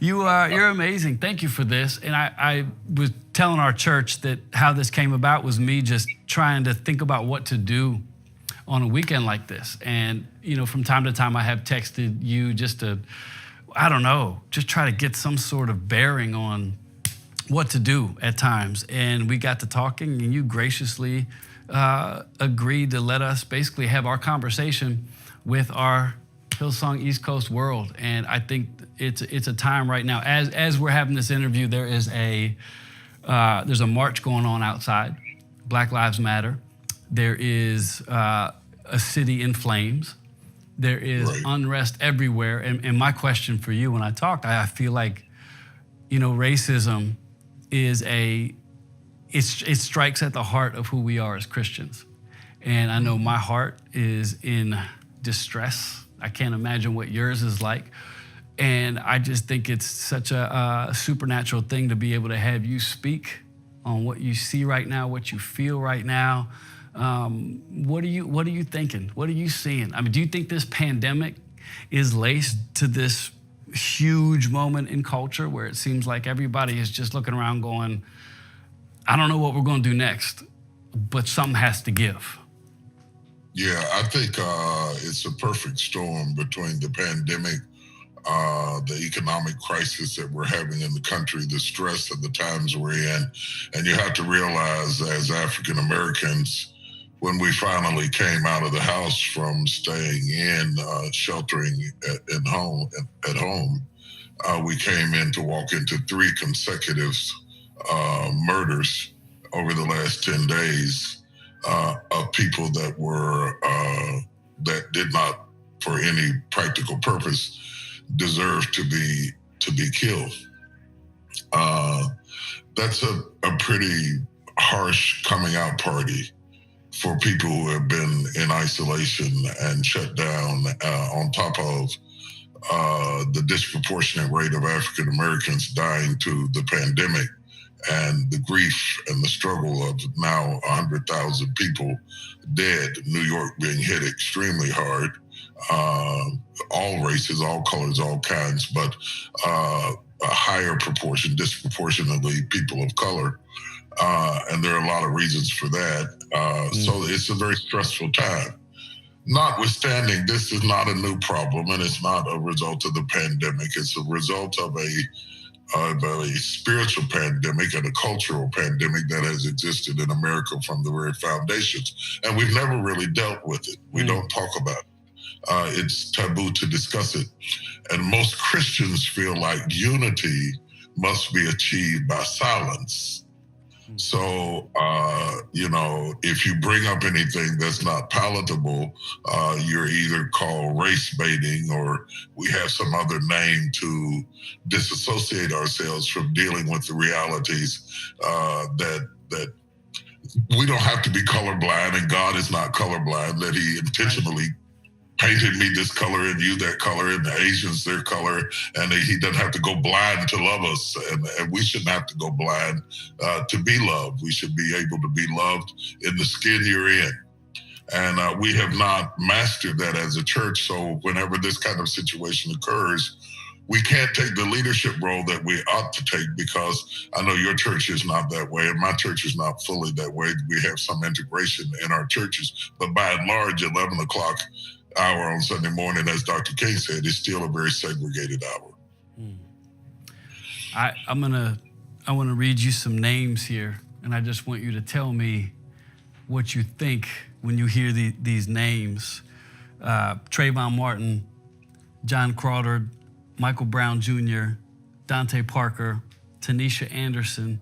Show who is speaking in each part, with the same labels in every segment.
Speaker 1: You're amazing. Thank you for this. And I was telling our church that how this came about was me just trying to think about what to do on a weekend like this. And, from time to time I have texted you just to, I don't know, just try to get some sort of bearing on what to do at times. And we got to talking, and you graciously agreed to let us basically have our conversation with our Hillsong East Coast world. And I think it's a time right now, as we're having this interview, there's a march going on outside, Black Lives Matter. There is a city in flames. There is unrest everywhere. And my question for you, when I talked, I feel like, racism is it strikes at the heart of who we are as Christians. And I know my heart is in distress. I can't imagine what yours is like. And I just think it's such a supernatural thing to be able to have you speak on what you see right now, what you feel right now. What are you thinking? What are you seeing? I mean, do you think this pandemic is laced to this huge moment in culture where it seems like everybody is just looking around going, I don't know what we're going to do next, but something has to give?
Speaker 2: Yeah, I think it's a perfect storm between the pandemic, the economic crisis that we're having in the country, the stress of the times we're in. And you have to realize, as African Americans, when we finally came out of the house from staying in, sheltering at home, we came in to walk into 3 consecutive murders over the last 10 days of people that were that did not, for any practical purpose, deserve to be killed. That's a pretty harsh coming out party for people who have been in isolation and shut down, on top of the disproportionate rate of African Americans dying to the pandemic and the grief and the struggle of now 100,000 people dead, New York being hit extremely hard, all races, all colors, all kinds, but a higher proportion, disproportionately people of color. And there are a lot of reasons for that. So it's a very stressful time. Notwithstanding, this is not a new problem, and it's not a result of the pandemic. It's a result of a spiritual pandemic and a cultural pandemic that has existed in America from the very foundations. And we've never really dealt with it. We don't talk about it. It's taboo to discuss it. And most Christians feel like unity must be achieved by silence. So, if you bring up anything that's not palatable, you're either called race baiting, or we have some other name to disassociate ourselves from dealing with the realities that we don't have to be colorblind, and God is not colorblind, that He intentionally painted me this color and you that color and the Asians their color, and He doesn't have to go blind to love us, and we shouldn't have to go blind to be loved. We should be able to be loved in the skin you're in. And we have not mastered that as a church. So whenever this kind of situation occurs, we can't take the leadership role that we ought to take, because I know your church is not that way, and my church is not fully that way. We have some integration in our churches, but by and large, 11 o'clock hour on Sunday morning, as Dr. King said, is still a very segregated hour.
Speaker 1: I want to read you some names here, and I just want you to tell me what you think when you hear these names. Trayvon Martin, John Crawford, Michael Brown Jr., Dante Parker, Tanisha Anderson,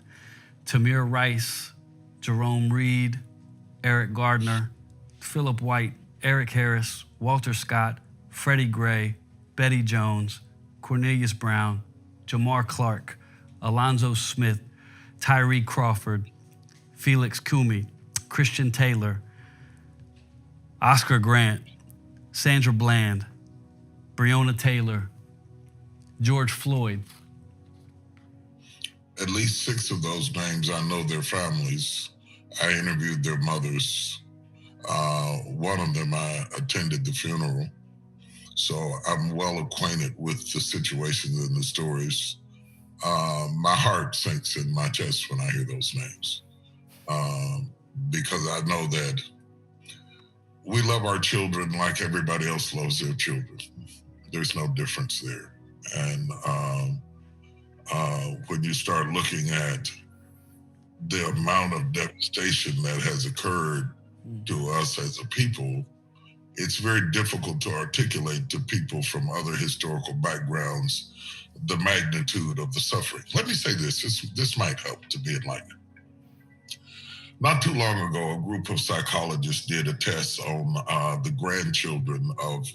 Speaker 1: Tamir Rice, Jerome Reed, Eric Gardner, Philip White, Eric Harris, Walter Scott, Freddie Gray, Betty Jones, Cornelius Brown, Jamar Clark, Alonzo Smith, Tyree Crawford, Felix Kumi, Christian Taylor, Oscar Grant, Sandra Bland, Breonna Taylor, George Floyd.
Speaker 2: At least 6 of those names, I know their families. I interviewed their mothers. One of them, I attended the funeral. So I'm well acquainted with the situations and the stories. My heart sinks in my chest when I hear those names, because I know that we love our children like everybody else loves their children. There's no difference there. And when you start looking at the amount of devastation that has occurred to us as a people, it's very difficult to articulate to people from other historical backgrounds the magnitude of the suffering. Let me say this might help to be enlightened. Not too long ago, a group of psychologists did a test on the grandchildren of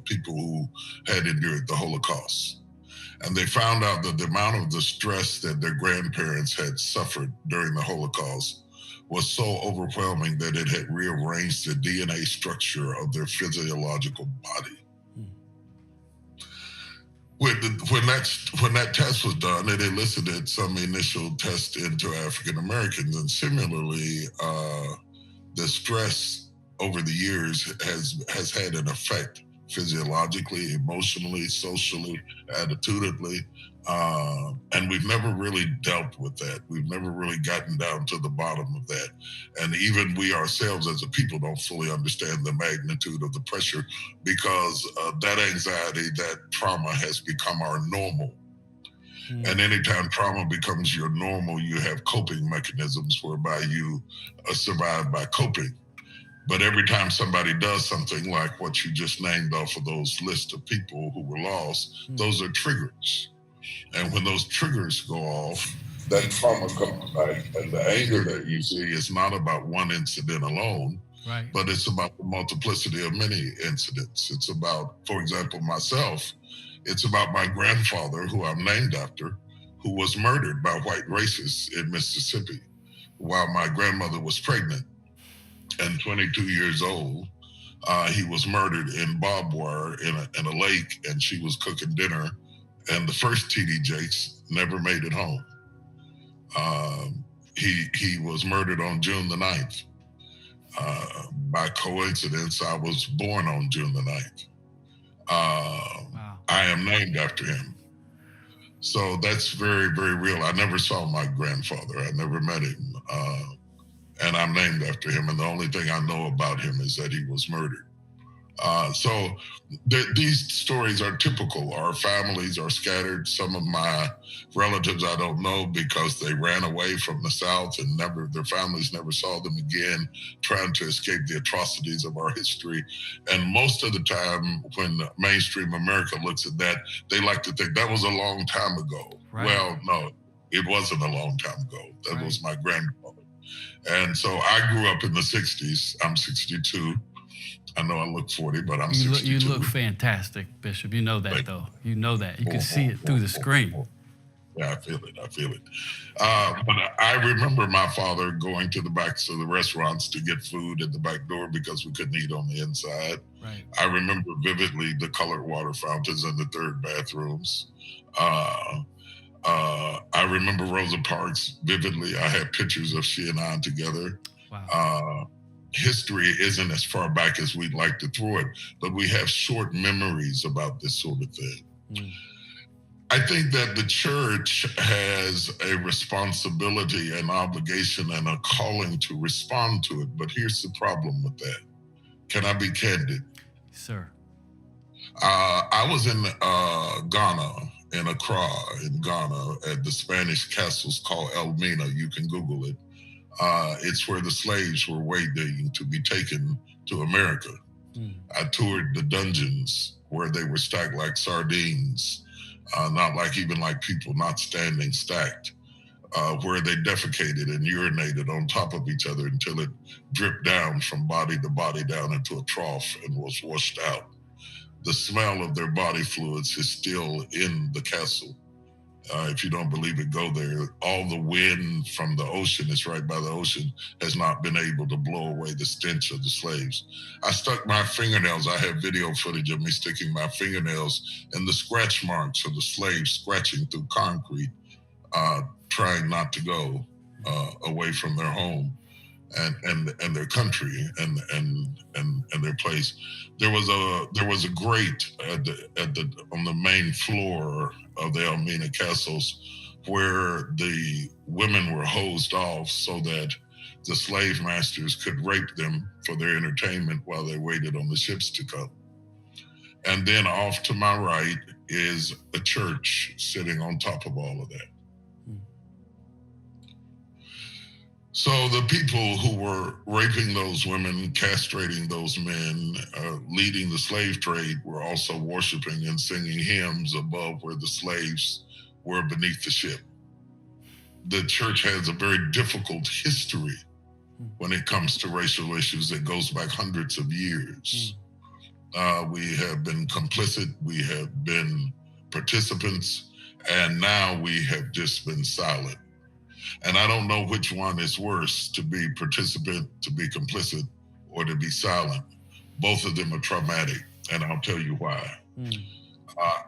Speaker 2: people who had endured the Holocaust. And they found out that the amount of the stress that their grandparents had suffered during the Holocaust was so overwhelming that it had rearranged the DNA structure of their physiological body. When that test was done, it elicited some initial tests into African Americans, and similarly, the stress over the years has had an effect physiologically, emotionally, socially, attitudinally, and we've never really dealt with that. We've never really gotten down to the bottom of that, and even we ourselves as a people don't fully understand the magnitude of the pressure, because that anxiety, that trauma has become our normal. And anytime trauma becomes your normal, you have coping mechanisms whereby you survive by coping. But every time somebody does something like what you just named off of those list of people who were lost, those are triggers. And when those triggers go off, that trauma comes back. And the anger that you see is not about one incident alone,
Speaker 1: Right.
Speaker 2: but it's about the multiplicity of many incidents. It's about, for example, myself, it's about my grandfather, who I'm named after, who was murdered by white racists in Mississippi while my grandmother was pregnant. And 22 years old, he was murdered in barbed wire in a lake, and she was cooking dinner, and the first TD Jakes never made it home. He was murdered on June the 9th. By coincidence, I was born on June the 9th.
Speaker 1: Wow.
Speaker 2: I am named after him. So that's very, very real. I never saw my grandfather. I never met him. And I'm named after him. And the only thing I know about him is that he was murdered. So these stories are typical. Our families are scattered. Some of my relatives I don't know because they ran away from the South and their families never saw them again, trying to escape the atrocities of our history. And most of the time when mainstream America looks at that, they like to think that was a long time ago.
Speaker 1: Right.
Speaker 2: Well, no, it wasn't a long time ago. That
Speaker 1: Right.
Speaker 2: was my grandfather. And so I grew up in the 60s. I'm 62. I know I look 40, but I'm 62.
Speaker 1: You look fantastic, Bishop. You know that, though. You know that. You can see it through the screen.
Speaker 2: Yeah, I feel it. But I remember my father going to the backs of the restaurants to get food at the back door because we couldn't eat on the inside.
Speaker 1: Right.
Speaker 2: I remember vividly the colored water fountains in the third bathrooms. I remember Rosa Parks vividly. I had pictures of she and I together.
Speaker 1: Wow.
Speaker 2: History isn't as far back as we'd like to throw it, but we have short memories about this sort of thing. I think that the church has a responsibility, an obligation, and a calling to respond to it. But here's the problem with that. Can I be candid?
Speaker 1: Sir.
Speaker 2: I was in Ghana, in Accra, in Ghana, at the Spanish castles called Elmina. You can Google it. It's where the slaves were waiting to be taken to America. I toured the dungeons where they were stacked like sardines, not like even like people, not standing stacked, where they defecated and urinated on top of each other until it dripped down from body to body down into a trough and was washed out. The smell of their body fluids is still in the castle. If you don't believe it, go there. All the wind from the ocean, it's right by the ocean, has not been able to blow away the stench of the slaves. I stuck my fingernails. I have video footage of me sticking my fingernails in the scratch marks of the slaves scratching through concrete, trying not to go away from their home. and their country and their place. There was a grate on the main floor of the Elmina castles where the women were hosed off so that the slave masters could rape them for their entertainment while they waited on the ships to come. And then off to my right is a church sitting on top of all of that. So the people who were raping those women, castrating those men, leading the slave trade were also worshiping and singing hymns above where the slaves were beneath the ship. The church has a very difficult history when it comes to racial issues that goes back hundreds of years. We have been complicit, we have been participants, and now we have just been silent. And I don't know which one is worse, to be participant, to be complicit, or to be silent. Both of them are traumatic, and I'll tell you why.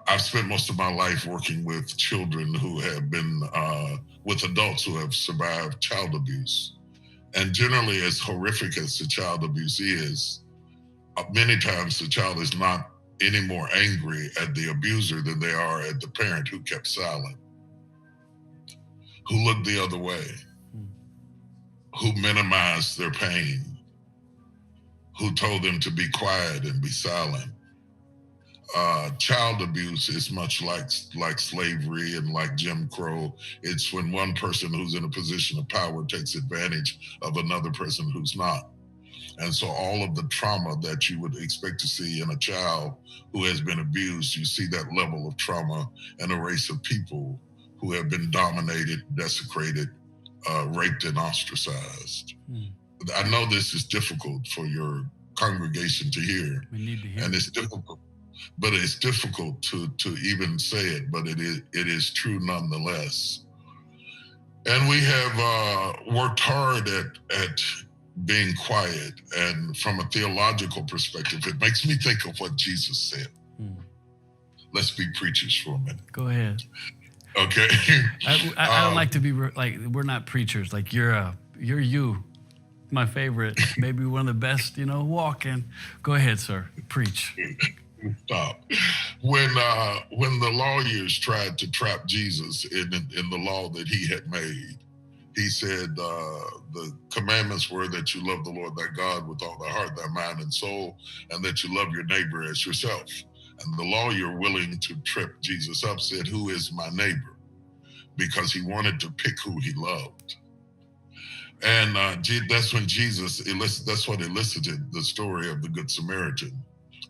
Speaker 2: I've spent most of my life working with children who have been, with adults who have survived child abuse. And generally, as horrific as the child abuse is, many times the child is not any more angry at the abuser than they are at the parent who kept silent, who looked the other way, who minimized their pain, who told them to be quiet and be silent. Child abuse is much like slavery and like Jim Crow. It's when one person who's in a position of power takes advantage of another person who's not. And so all of the trauma that you would expect to see in a child who has been abused, you see that level of trauma in a race of people who have been dominated, desecrated, raped, and ostracized. I know this is difficult for your congregation to hear.
Speaker 1: We need to hear.
Speaker 2: And it's difficult, but it's difficult to even say it, but it is true nonetheless. And we have worked hard at being quiet. And from a theological perspective, it makes me think of what Jesus said. Let's be preachers for a minute.
Speaker 1: Go ahead.
Speaker 2: Okay.
Speaker 1: I don't like to be like, we're not preachers. Like you're you, my favorite, maybe one of the best, walking. Go ahead, sir. Preach.
Speaker 2: Stop. When the lawyers tried to trap Jesus in the law that he had made, he said the commandments were that you love the Lord thy God with all thy heart, thy mind, and soul, and that you love your neighbor as yourself. And the lawyer, willing to trip Jesus up, said, "Who is my neighbor?" Because he wanted to pick who he loved. And that's when that's what elicited the story of the Good Samaritan.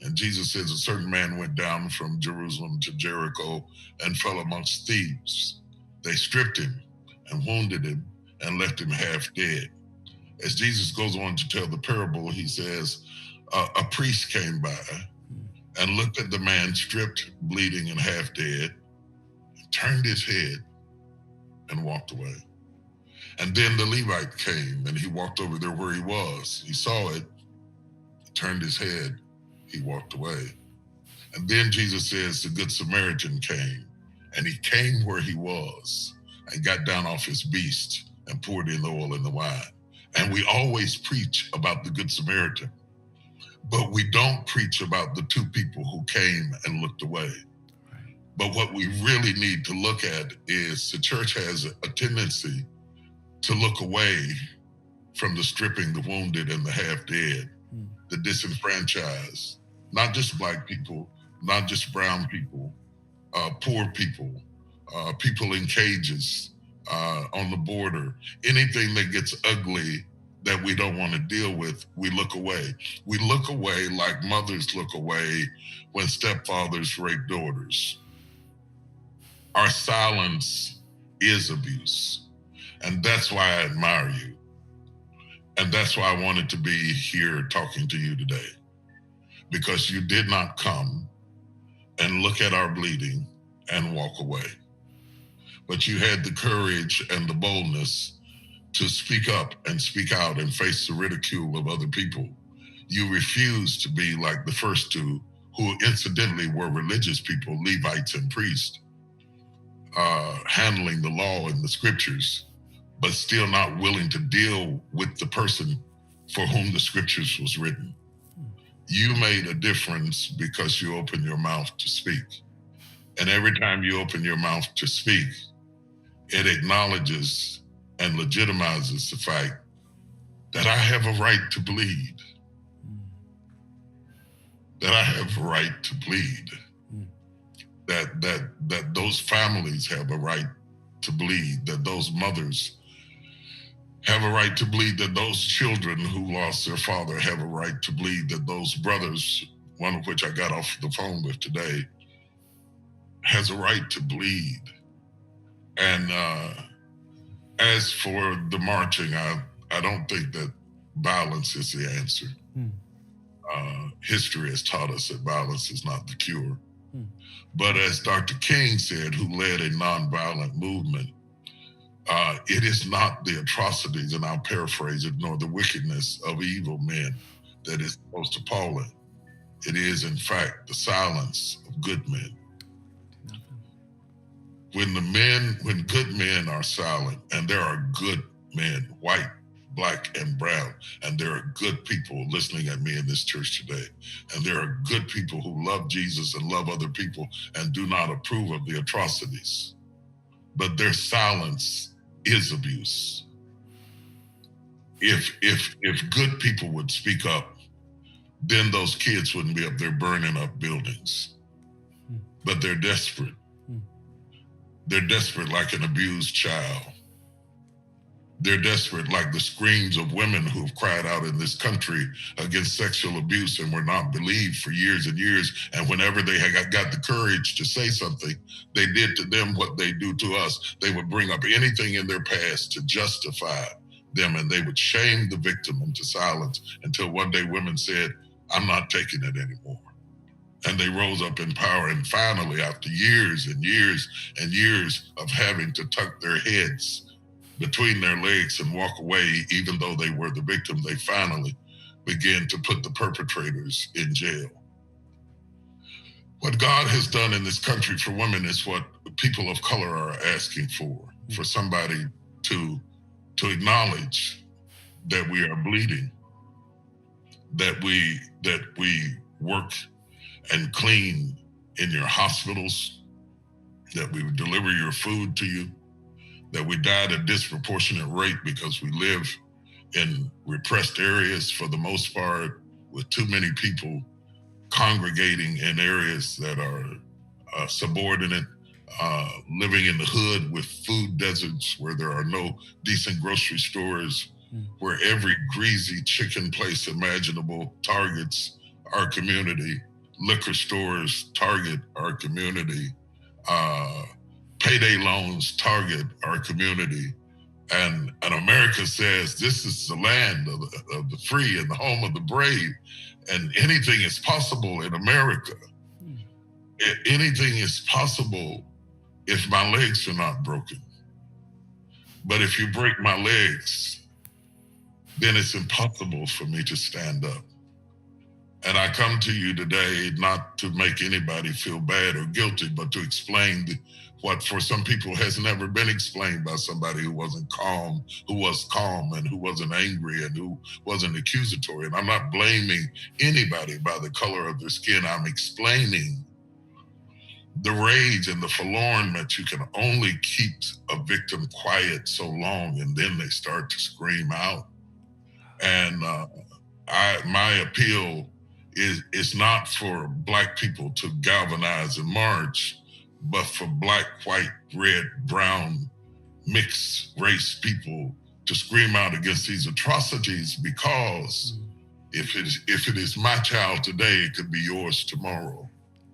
Speaker 2: And Jesus says a certain man went down from Jerusalem to Jericho and fell amongst thieves. They stripped him and wounded him and left him half dead. As Jesus goes on to tell the parable, he says, a priest came by and looked at the man stripped, bleeding, and half dead, turned his head and walked away. And then the Levite came and he walked over there where he was. He saw it, turned his head, he walked away. And then Jesus says the Good Samaritan came, and he came where he was and got down off his beast and poured in the oil and the wine. And we always preach about the Good Samaritan, but we don't preach about the two people who came and looked away. But what we really need to look at is the church has a tendency to look away from the stripping, the wounded, and the half dead, the disenfranchised, not just Black people, not just brown people, poor people, people in cages, on the border, anything that gets ugly that we don't want to deal with, we look away. We look away like mothers look away when stepfathers rape daughters. Our silence is abuse. And that's why I admire you. And that's why I wanted to be here talking to you today. Because you did not come and look at our bleeding and walk away. But you had the courage and the boldness to speak up and speak out and face the ridicule of other people. You refused to be like the first two, who incidentally were religious people, Levites and priests, handling the law and the scriptures, but still not willing to deal with the person for whom the scriptures was written. You made a difference because you opened your mouth to speak. And every time you open your mouth to speak, it acknowledges and legitimizes the fact that I have a right to bleed. That I have a right to bleed. That those families have a right to bleed. That those mothers have a right to bleed. That those children who lost their father have a right to bleed. That those brothers, one of which I got off the phone with today, has a right to bleed. And as for the marching, I don't think that violence is the answer. History has taught us that violence is not the cure. But as Dr. King said, who led a nonviolent movement, it is not the atrocities, and I'll paraphrase it, nor the wickedness of evil men that is most appalling. It is, in fact, the silence of good men. When good men are silent, and there are good men, white, black, and brown, and there are good people listening at me in this church today, and there are good people who love Jesus and love other people and do not approve of the atrocities, but their silence is abuse. If good people would speak up, then those kids wouldn't be up there burning up buildings. But they're desperate. They're desperate like an abused child. They're desperate like the screams of women who've cried out in this country against sexual abuse and were not believed for years and years. And whenever they had got the courage to say something, they did to them what they do to us. They would bring up anything in their past to justify them, and they would shame the victim into silence until one day women said, "I'm not taking it anymore." And they rose up in power. And finally, after years and years and years of having to tuck their heads between their legs and walk away, even though they were the victim, they finally began to put the perpetrators in jail. What God has done in this country for women is what people of color are asking for somebody to acknowledge that we are bleeding, that we work and clean in your hospitals, that we would deliver your food to you, that we die at a disproportionate rate because we live in repressed areas for the most part, with too many people congregating in areas that are subordinate, living in the hood with food deserts where there are no decent grocery stores, where every greasy chicken place imaginable targets our community. Liquor stores target our community. Payday loans target our community. And America says this is the land of the free and the home of the brave. And anything is possible in America. Anything is possible if my legs are not broken. But if you break my legs, then it's impossible for me to stand up. And I come to you today not to make anybody feel bad or guilty, but to explain what for some people has never been explained by somebody who was calm and who wasn't angry and who wasn't accusatory. And I'm not blaming anybody by the color of their skin. I'm explaining the rage and the forlornment. You can only keep a victim quiet so long, and then they start to scream out. And my appeal is not for Black people to galvanize and march, but for Black, white, red, brown, mixed race people to scream out against these atrocities, because if it is my child today, it could be yours tomorrow.